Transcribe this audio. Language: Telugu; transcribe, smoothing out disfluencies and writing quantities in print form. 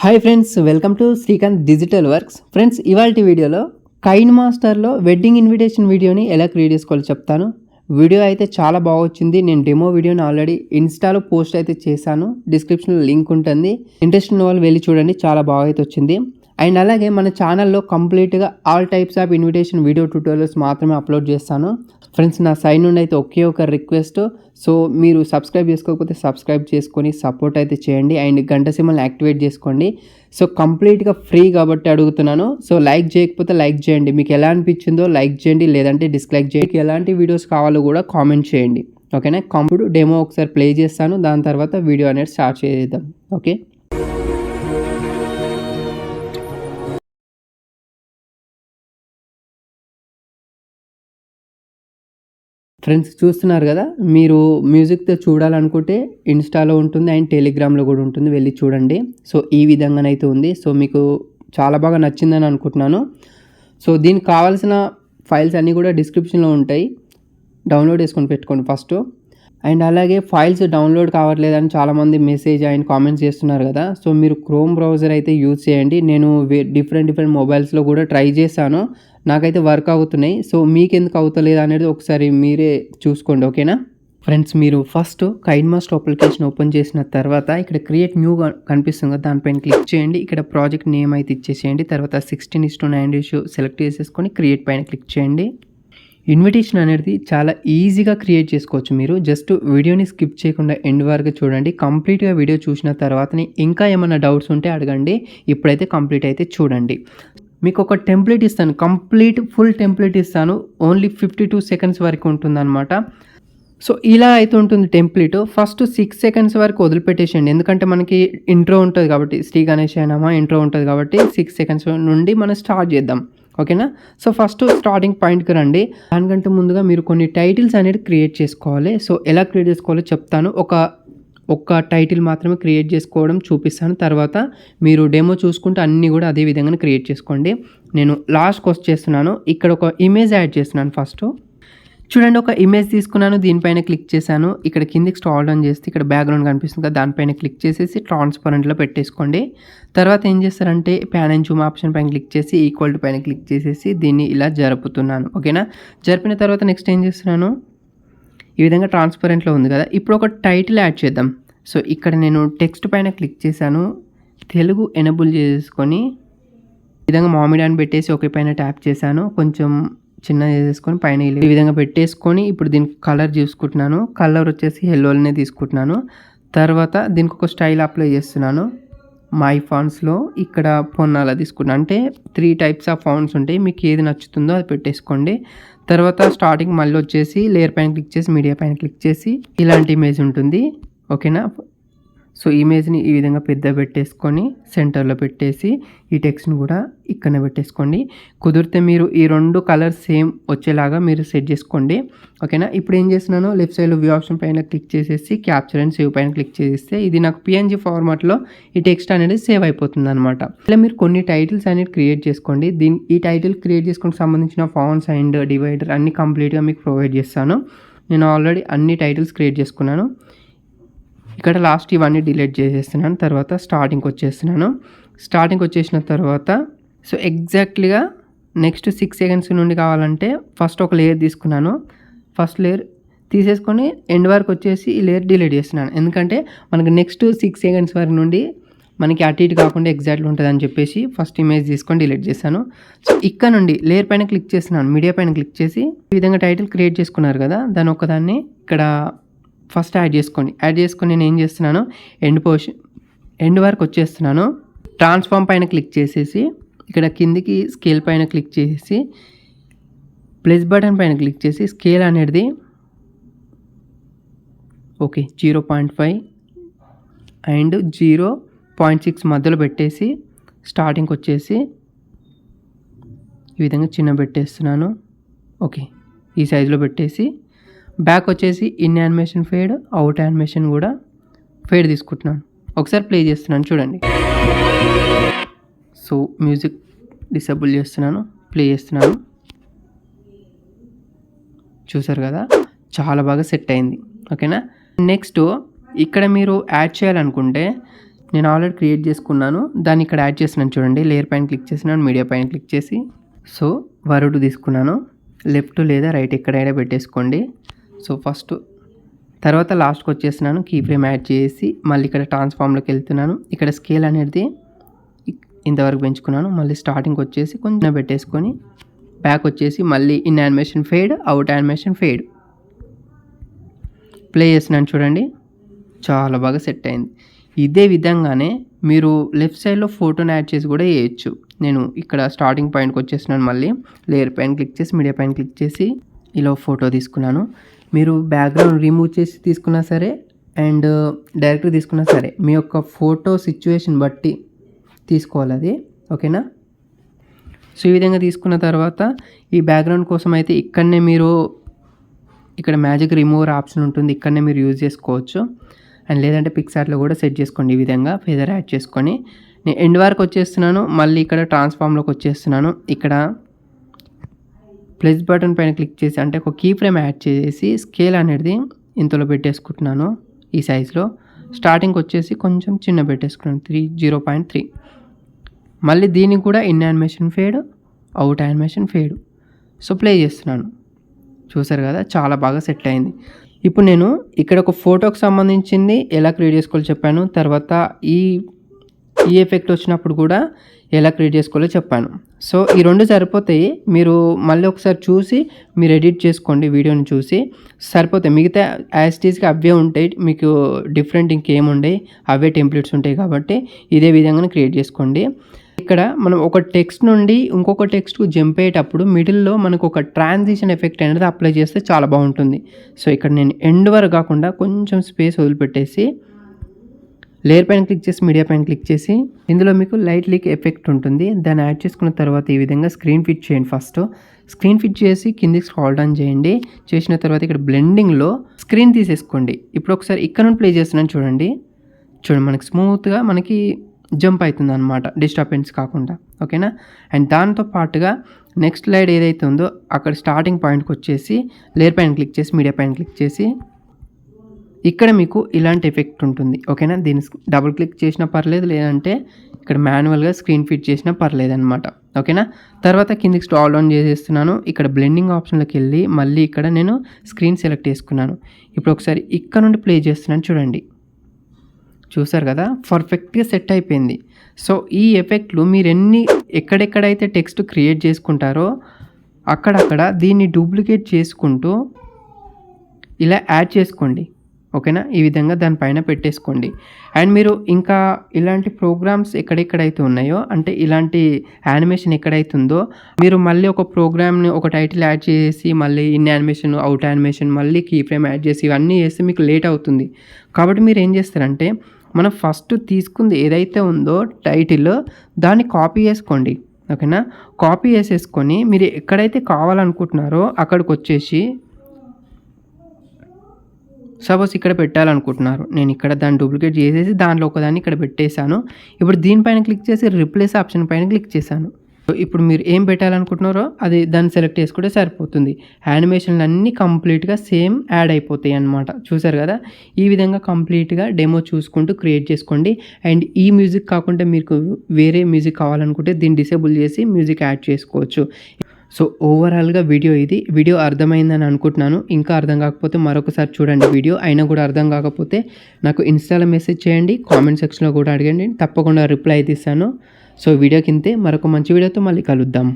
Hi friends, welcome to Srikanth digital works. Friends, ఇవాల్టి వీడియోలో కైన్ మాస్టర్లో వెడ్డింగ్ ఇన్విటేషన్ వీడియోని ఎలా క్రియేట్ చేసుకోవాలో చెప్తాను. వీడియో అయితే చాలా బాగా వచ్చింది. నేను డెమో వీడియోని ఆల్రెడీ ఇన్స్టాలో పోస్ట్ అయితే చేశాను. డిస్క్రిప్షన్లో లింక్ ఉంటుంది. ఇంట్రెస్ట్ ఉన్న వాళ్ళు వెళ్ళి చూడండి, చాలా బాగా అయితే వచ్చింది. అండ్ అలాగే మన ఛానల్లో కంప్లీట్గా all types of invitation video tutorials మాత్రమే అప్లోడ్ చేస్తాను. ఫ్రెండ్స్, నా సైడ్ నుండి అయితే ఒకే ఒక రిక్వెస్ట్, సో మీరు సబ్స్క్రైబ్ చేసుకోకపోతే సబ్స్క్రైబ్ చేసుకొని సపోర్ట్ అయితే చేయండి. అండ్ గంట సింబల్ని యాక్టివేట్ చేసుకోండి. సో కంప్లీట్గా ఫ్రీ కాబట్టి అడుగుతున్నాను. సో లైక్ చేయకపోతే లైక్ చేయండి. మీకు ఎలా అనిపించిందో లైక్ చేయండి, లేదంటే డిస్లైక్ చేయండి. ఎలాంటి వీడియోస్ కావాలో కూడా కామెంట్ చేయండి. ఓకేనా? ఇప్పుడు డెమో ఒకసారి ప్లే చేస్తాను, దాని తర్వాత వీడియో అనేది స్టార్ట్ చేద్దాం. ఓకే ఫ్రెండ్స్, చూస్తున్నారు కదా, మీరు మ్యూజిక్తో చూడాలనుకుంటే ఇన్స్టాలో ఉంటుంది అండ్ టెలిగ్రామ్లో కూడా ఉంటుంది, వెళ్ళి చూడండి. సో ఈ విధంగానైతే ఉంది. సో మీకు చాలా బాగా నచ్చిందని అనుకుంటున్నాను. సో దీనికి కావాల్సిన ఫైల్స్ అన్నీ కూడా డిస్క్రిప్షన్లో ఉంటాయి, డౌన్లోడ్ చేసుకొని పెట్టుకోండి ఫస్ట్. అండ్ అలాగే ఫైల్స్ డౌన్లోడ్ కావట్లేదని చాలామంది మెసేజ్ అండ్ కామెంట్స్ చేస్తున్నారు కదా. సో మీరు క్రోమ్ బ్రౌజర్ అయితే యూజ్ చేయండి. నేను డిఫరెంట్ మొబైల్స్లో కూడా ట్రై చేశాను, నాకైతే వర్క్ అవుతున్నాయి. సో మీకు ఎందుకు అవుతలేదు అనేది ఒకసారి మీరే చూసుకోండి. ఓకేనా ఫ్రెండ్స్, మీరు first KineMaster application open చేసిన తర్వాత ఇక్కడ క్రియేట్ న్యూ కనిపిస్తుంది కదా, దానిపైన క్లిక్ చేయండి. ఇక్కడ ప్రాజెక్ట్ నేమ్ అయితే ఇచ్చేసేయండి. తర్వాత 16:9 రేషియో సెలెక్ట్ చేసేసుకొని క్రియేట్ పైన క్లిక్ చేయండి. ఇన్విటేషన్ అనేది చాలా ఈజీగా క్రియేట్ చేసుకోవచ్చు. మీరు జస్ట్ వీడియోని స్కిప్ చేయకుండా ఎండ్ వరకు చూడండి. కంప్లీట్గా వీడియో చూసిన తర్వాతనే ఇంకా ఏమైనా డౌట్స్ ఉంటే అడగండి. ఇప్పుడైతే కంప్లీట్ అయితే చూడండి. మీకు ఒక టెంప్లెట్ ఇస్తాను, ఫుల్ టెంప్లెట్ ఇస్తాను. ఓన్లీ 52 సెకండ్స్ వరకు ఉంటుందన్నమాట. సో ఇలా అయితే ఉంటుంది టెంప్లెట్. ఫస్ట్ 6 సెకండ్స్ వరకు వదిలిపెట్టేసేయండి, ఎందుకంటే మనకి ఇంట్రో ఉంటుంది కాబట్టి, శ్రీ గణేష్ అయినామా ఇంట్రో ఉంటుంది కాబట్టి 6 సెకండ్స్ నుండి మనం స్టార్ట్ చేద్దాం. ఓకేనా? సో ఫస్ట్ స్టార్టింగ్ పాయింట్కి రండి. దానికంటే ముందుగా మీరు కొన్ని టైటిల్స్ అనేది క్రియేట్ చేసుకోవాలి. సో ఎలా క్రియేట్ చేసుకోవాలో చెప్తాను. ఒక్క టైటిల్ మాత్రమే క్రియేట్ చేసుకోవడం చూపిస్తాను. తర్వాత మీరు డెమో చూసుకుంటే అన్నీ కూడా అదే విధంగా క్రియేట్ చేసుకోండి. నేను లాస్ట్కి వచ్చేస్తున్నాను. ఇక్కడ ఒక ఇమేజ్ యాడ్ చేస్తున్నాను. ఫస్ట్ చూడండి, ఒక ఇమేజ్ తీసుకున్నాను, దీనిపైన క్లిక్ చేశాను. ఇక్కడ కిందికి స్క్రాల్ డౌన్ చేస్తే ఇక్కడ బ్యాక్గ్రౌండ్ కనిపిస్తుంది కదా, దానిపైన క్లిక్ చేసేసి ట్రాన్స్పరెంట్లో పెట్టేసుకోండి. తర్వాత ఏం చేస్తారంటే ప్యాన్ అండ్ జూమ్ ఆప్షన్ పైన క్లిక్ చేసి ఈక్వల్ టు పైన క్లిక్ చేసేసి దీన్ని ఇలా జరుపుతున్నాను. ఓకేనా? జరిపిన తర్వాత నెక్స్ట్ ఏం చేస్తున్నాను, ఈ విధంగా ట్రాన్స్పరెంట్లో ఉంది కదా, ఇప్పుడు ఒక టైటిల్ యాడ్ చేద్దాం. సో ఇక్కడ నేను టెక్స్ట్ పైన క్లిక్ చేశాను, తెలుగు ఎనేబుల్ చేసుకొని ఈ విధంగా మామిడి అని పెట్టేసి ఒకే పైన ట్యాప్ చేశాను. కొంచెం చిన్న చేసేసుకొని పైన ఈ విధంగా పెట్టేసుకొని ఇప్పుడు దీనికి కలర్ చూసుకుంటున్నాను. కలర్ వచ్చేసి ఎల్లోనే తీసుకుంటున్నాను. తర్వాత దీనికి ఒక స్టైల్ అప్లై చేస్తున్నాను. మై ఫాంట్స్లో ఇక్కడ పొన్నాలా తీసుకున్నాను. అంటే 3 టైప్స్ ఆఫ్ ఫాంట్స్ ఉంటాయి, మీకు ఏది నచ్చుతుందో అది పెట్టేసుకోండి. తర్వాత స్టార్టింగ్ మళ్ళీ వచ్చేసి లేయర్ పైన క్లిక్ చేసి మీడియా పైన క్లిక్ చేసి ఇలాంటి ఇమేజ్ ఉంటుంది. ఓకేనా? సో ఇమేజ్ని ఈ విధంగా పెద్ద పెట్టేసుకొని సెంటర్లో పెట్టేసి ఈ టెక్స్ట్ని కూడా ఇక్కడనే పెట్టేసుకోండి. కుదిరితే మీరు ఈ 2 కలర్స్ సేమ్ వచ్చేలాగా మీరు సెట్ చేసుకోండి. ఓకేనా? ఇప్పుడు ఏం చేస్తున్నాను, లెఫ్ట్ సైడ్లో వ్యూ ఆప్షన్ పైన క్లిక్ చేసేసి క్యాప్చర్ అండ్ సేవ్ పైన క్లిక్ చేస్తే ఇది నాకు PNG ఫార్మాట్లో ఈ టెక్స్ట్ అనేది సేవ్ అయిపోతుంది అనమాట. ఇలా మీరు కొన్ని టైటిల్స్ అనేది క్రియేట్ చేసుకోండి. ఈ టైటిల్ క్రియేట్ చేసుకుని సంబంధించిన ఫాంట్స్ అండ్ డివైడర్ అన్ని కంప్లీట్గా మీకు ప్రొవైడ్ చేస్తాను. నేను ఆల్రెడీ అన్ని టైటిల్స్ క్రియేట్ చేసుకున్నాను. ఇక్కడ లాస్ట్ ఇవన్నీ డిలీట్ చేసేస్తున్నాను. తర్వాత స్టార్టింగ్కి వచ్చేసిన తర్వాత సో ఎగ్జాక్ట్లీగా నెక్స్ట్ 6 సెకండ్స్ నుండి కావాలంటే ఫస్ట్ ఒక లేయర్ తీసుకున్నాను. ఫస్ట్ లేయర్ తీసేసుకొని ఎండ్ వరకు వచ్చేసి ఈ లేయర్ డిలీట్ చేస్తున్నాను, ఎందుకంటే మనకి నెక్స్ట్ 6 సెకండ్స్ వరకు నుండి మనకి అటు ఇటు కాకుండా ఎగ్జాక్ట్లీ ఉంటుంది అని చెప్పేసి ఫస్ట్ ఇమేజ్ తీసుకొని డిలీట్ చేశాను. సో ఇక్కడ నుండి లేయర్ పైన క్లిక్ చేస్తున్నాను, మీడియా పైన క్లిక్ చేసి ఈ విధంగా టైటిల్ క్రియేట్ చేసుకున్నారు కదా, దాని ఒక్కదాన్ని ఇక్కడ ఫస్ట్ యాడ్ చేసుకొని నేను ఏం చేస్తున్నాను, ఎండ్ వరకు వచ్చేస్తున్నాను. ట్రాన్స్ఫార్మ్ పైన క్లిక్ చేసేసి ఇక్కడ కిందికి స్కేల్ పైన క్లిక్ చేసి ప్లస్ బటన్ పైన క్లిక్ చేసి స్కేల్ అనేది 0.5 అండ్ 0.6 మధ్యలో పెట్టేసి స్టార్టింగ్కి వచ్చేసి ఈ విధంగా చిన్న పెట్టేస్తున్నాను. ఓకే, ఈ సైజులో పెట్టేసి బ్యాక్ వచ్చేసి in animation fade, out animation కూడా ఫేడ్ తీసుకుంటున్నాను. ఒకసారి ప్లే చేస్తున్నాను చూడండి. సో మ్యూజిక్ డిసేబుల్ చేస్తున్నాను, ప్లే చేస్తున్నాను. చూసారు కదా, చాలా బాగా సెట్ అయింది. ఓకేనా? నెక్స్ట్ ఇక్కడ మీరు యాడ్ చేయాలనుకుంటే నేను ఆల్రెడీ క్రియేట్ చేసుకున్నాను. దాన్ని ఇక్కడ యాడ్ చేస్తున్నాను చూడండి. లేయర్ పైన క్లిక్ చేసినాను, మీడియా పైన క్లిక్ చేసి సో వరుడు తీసుకున్నాను. లెఫ్ట్ లేదా రైట్ ఎక్కడైనా పెట్టేసుకోండి. సో ఫస్ట్ తర్వాత లాస్ట్కి వచ్చేస్తున్నాను. కీ ఫ్రేమ్ యాడ్ చేసి మళ్ళీ ఇక్కడ ట్రాన్స్ఫార్మ్లోకి వెళ్తున్నాను. ఇక్కడ స్కేల్ అనేది ఇంతవరకు పెంచుకున్నాను. మళ్ళీ స్టార్టింగ్కి వచ్చేసి కొంచెం పెట్టేసుకొని బ్యాక్ వచ్చేసి మళ్ళీ in animation fade, out animation fade play చేస్తున్నాను చూడండి. చాలా బాగా సెట్ అయింది. ఇదే విధంగానే మీరు లెఫ్ట్ సైడ్లో ఫోటోని యాడ్ చేసి కూడా వేయచ్చు. నేను ఇక్కడ స్టార్టింగ్ పాయింట్కి వచ్చేస్తున్నాను. మళ్ళీ లేయర్ పైన క్లిక్ చేసి మీడియా పైన క్లిక్ చేసి ఇలా ఫోటో తీసుకున్నాను. మీరు బ్యాక్గ్రౌండ్ రిమూవ్ చేసి తీసుకున్నా సరే అండ్ డైరెక్ట్గా తీసుకున్నా సరే మీ యొక్క ఫోటో సిచ్యువేషన్ బట్టి తీసుకోవాలి అది, ఓకేనా. సో ఈ విధంగా తీసుకున్న తర్వాత ఈ బ్యాక్గ్రౌండ్ కోసం అయితే ఇక్కడనే మీరు ఇక్కడ మ్యాజిక్ రిమూవర్ ఆప్షన్ ఉంటుంది, ఇక్కడనే మీరు యూజ్ చేసుకోవచ్చు. అండ్ లేదంటే పిక్సార్ట్లో కూడా సెట్ చేసుకోండి. ఈ విధంగా ఫెదర్ యాడ్ చేసుకొని నేను ఎండ్ వరకు వచ్చేస్తున్నాను. మళ్ళీ ఇక్కడ ట్రాన్స్ఫార్మ్లోకి వచ్చేస్తున్నాను. ఇక్కడ ప్లస్ బటన్ పైన క్లిక్ చేసి అంటే ఒక కీ ఫ్రేమ్ యాడ్ చేసి స్కేల్ అనేది ఇంతలో పెట్టేసుకుంటున్నాను ఈ సైజులో. స్టార్టింగ్ వచ్చేసి కొంచెం చిన్న పెట్టేసుకున్నాను 0.3. మళ్ళీ దీనికి కూడా in animation fade, out animation fade. So play చేస్తున్నాను. చూసారు కదా, చాలా బాగా సెట్ అయింది. ఇప్పుడు నేను ఇక్కడ ఒక ఫోటోకి సంబంధించింది ఎలా క్రియేట్ చేసుకోవాలో చెప్పాను. తర్వాత ఈ ఎఫెక్ట్ వచ్చినప్పుడు కూడా ఎలా క్రియేట్ చేసుకోవాలో చెప్పాను. సో ఈ రెండు సరిపోతాయి. మీరు మళ్ళీ ఒకసారి చూసి మీరు ఎడిట్ చేసుకోండి, వీడియోని చూసి సరిపోతాయి. మిగతా యాజ్ టీజ్గా అవే ఉంటాయి, మీకు డిఫరెంట్ ఇంకేముండే అవే టెంప్లెట్స్ ఉంటాయి. కాబట్టి ఇదే విధంగా క్రియేట్ చేసుకోండి. ఇక్కడ మనం ఒక టెక్స్ట్ నుండి ఇంకొక టెక్స్ట్కు జంప్ అయ్యేటప్పుడు మిడిల్లో మనకు ఒక ట్రాన్సిషన్ ఎఫెక్ట్ అనేది అప్లై చేస్తే చాలా బాగుంటుంది. సో ఇక్కడ నేను ఎండ్ వరకు కాకుండా కొంచెం స్పేస్ వదిలిపెట్టేసి లేయర్ పైన క్లిక్ చేసి మీడియా పైన క్లిక్ చేసి ఇందులో మీకు లైట్ లీక్ ఎఫెక్ట్ ఉంటుంది. దాన్ని యాడ్ చేసుకున్న తర్వాత ఈ విధంగా స్క్రీన్ ఫిట్ చేయండి. ఫస్ట్ స్క్రీన్ ఫిట్ చేసి కిందికి స్క్రాల్ డౌన్ చేయండి. చేసిన తర్వాత ఇక్కడ బ్లెండింగ్లో స్క్రీన్ తీసేసుకోండి. ఇప్పుడు ఒకసారి ఇక్కడ నుండి ప్లే చేస్తున్నాను చూడండి. మనకి స్మూత్గా మనకి జంప్ అవుతుంది అనమాట, డిస్టర్బెన్స్ కాకుండా, ఓకేనా. అండ్ దాంతో పాటుగా నెక్స్ట్ స్లైడ్ ఏదైతే ఉందో అక్కడ స్టార్టింగ్ పాయింట్కి వచ్చేసి లేయర్ పైన క్లిక్ చేసి మీడియా పైన క్లిక్ చేసి ఇక్కడ మీకు ఇలాంటి ఎఫెక్ట్ ఉంటుంది, ఓకేనా. దీన్ని డబుల్ క్లిక్ చేసినా పర్లేదు, లేదంటే ఇక్కడ మాన్యువల్గా స్క్రీన్ ఫిట్ చేసినా పర్లేదు అనమాట, ఓకేనా. తర్వాత కిందికి స్క్రాల్ డౌన్ చేసేస్తున్నాను. ఇక్కడ బ్లెండింగ్ ఆప్షన్లోకి వెళ్ళి మళ్ళీ ఇక్కడ నేను స్క్రీన్ సెలెక్ట్ చేసుకున్నాను. ఇప్పుడు ఒకసారి ఇక్కడ నుండి ప్లే చేస్తున్నాను చూడండి. చూసారు కదా, పర్ఫెక్ట్గా సెట్ అయిపోయింది. సో ఈ ఎఫెక్ట్లు మీరు ఎక్కడెక్కడైతే టెక్స్ట్ క్రియేట్ చేసుకుంటారో అక్కడక్కడ దీన్ని డూప్లికేట్ చేసుకుంటూ ఇలా యాడ్ చేసుకోండి, ఓకేనా. ఈ విధంగా దానిపైన పెట్టేసుకోండి. అండ్ మీరు ఇంకా ఇలాంటి ప్రోగ్రామ్స్ ఎక్కడెక్కడైతే ఉన్నాయో, అంటే ఇలాంటి యానిమేషన్ ఎక్కడైతే ఉందో మీరు మళ్ళీ ఒక ప్రోగ్రామ్ని ఒక టైటిల్ యాడ్ చేసి మళ్ళీ ఇన్ యానిమేషన్, అవుట్ యానిమేషన్, మళ్ళీ కీ ఫ్రేమ్ యాడ్ చేసి ఇవన్నీ చేస్తే మీకు లేట్ అవుతుంది. కాబట్టి మీరు ఏం చేస్తారంటే మనం ఫస్ట్ తీసుకుంది ఏదైతే ఉందో టైటిల్, దాన్ని కాపీ చేసుకోండి, ఓకేనా. కాపీ చేసేసుకొని మీరు ఎక్కడైతే కావాలనుకుంటున్నారో అక్కడికి వచ్చేసి సపోజ్ ఇక్కడ పెట్టాలనుకుంటున్నారు, నేను ఇక్కడ దాన్ని డూప్లికేట్ చేసేసి దాంట్లో ఒకదాన్ని ఇక్కడ పెట్టేశాను. ఇప్పుడు దీనిపైన క్లిక్ చేసి రిప్లేస్ ఆప్షన్ పైన క్లిక్ చేశాను. ఇప్పుడు మీరు ఏం పెట్టాలనుకుంటున్నారో అది దాన్ని సెలెక్ట్ చేసుకుంటే సరిపోతుంది. యానిమేషన్లు అన్నీ కంప్లీట్గా సేమ్ యాడ్ అయిపోతాయి అన్నమాట. చూసారు కదా, ఈ విధంగా కంప్లీట్గా డెమో చూసుకుంటూ క్రియేట్ చేసుకోండి. అండ్ ఈ మ్యూజిక్ కాకుండా మీకు వేరే మ్యూజిక్ కావాలనుకుంటే దీన్ని డిసేబుల్ చేసి మ్యూజిక్ యాడ్ చేసుకోవచ్చు. సో ఓవరాల్గా వీడియో అర్థమైందని అనుకుంటున్నాను. ఇంకా అర్థం కాకపోతే మరొకసారి చూడండి వీడియో. అయినా కూడా అర్థం కాకపోతే నాకు ఇన్స్టాలో మెసేజ్ చేయండి, కామెంట్ సెక్షన్లో కూడా అడగండి, తప్పకుండా రిప్లై అయితే ఇస్తాను. సో వీడియోకి ఇంతే. మరొక మంచి వీడియోతో మళ్ళీ కలుద్దాం.